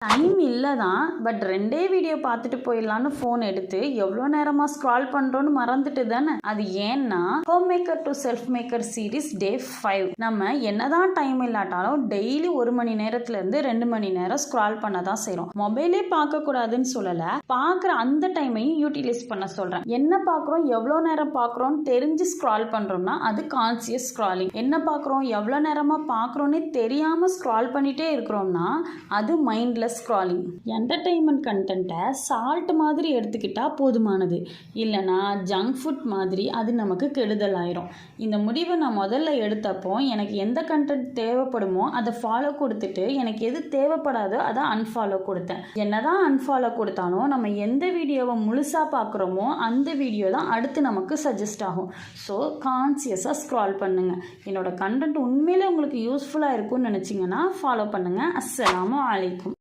Time இல்லை தான், but 2 video பார்த்துட்டு போயிடலான்னு ஃபோன் எடுத்து எவ்வளோ நேரமாக ஸ்க்ரால் பண்ணுறோன்னு மறந்துட்டு தானே. அது ஏன்னா home maker to self maker series டே 5. நம்ம என்னதான் டைம் இல்லாட்டாலும் டெய்லி 1 மணி நேரத்துலேருந்து 2 மணி நேரம் ஸ்க்ரால் பண்ண தான் செய்கிறோம். மொபைலே பார்க்கக்கூடாதுன்னு சொல்லலை, பார்க்குற அந்த டைமையும் யூட்டிலைஸ் பண்ண சொல்கிறேன். என்ன பார்க்குறோம், எவ்வளோ நேரம் பார்க்குறோன்னு தெரிஞ்சு ஸ்க்ரால் பண்ணுறோம்னா அது கான்சியஸ் ஸ்க்ராலிங். என்ன பார்க்குறோம், எவ்வளோ நேரமாக பார்க்குறோன்னே தெரியாமல் ஸ்க்ரால் பண்ணிகிட்டே இருக்கிறோம்னா அது மைண்ட்லெஸ் ஸ்க்ராலிங். என்டர்டெயின்மெண்ட் கண்டென்ட்டை சால்ட் மாதிரி எடுத்துக்கிட்டா போதுமானது, இல்லைனா ஜங்க் ஃபுட் மாதிரி அது நமக்கு கெடுதல் ஆயிரும். இந்த முடிவை நான் முதல்ல எடுத்தப்போ எனக்கு எந்த கண்டென்ட் தேவைப்படுமோ அதை ஃபாலோ கொடுத்துட்டு எனக்கு எது தேவைப்படாதோ அதை அன்ஃபாலோ கொடுத்தேன். என்னதான் அன்ஃபாலோ கொடுத்தாலும் நம்ம எந்த வீடியோவை முழுசாக பார்க்குறோமோ அந்த வீடியோ தான் அடுத்து நமக்கு சஜஸ்ட் ஆகும். ஸோ கான்சியஸாக ஸ்க்ரால் பண்ணுங்கள். என்னோட கண்டென்ட் உண்மையிலே உங்களுக்கு யூஸ்ஃபுல்லாக இருக்கும்னு நினச்சிங்கன்னா ஃபாலோ பண்ணுங்கள். அஸ்ஸலாமு அலைக்கும்.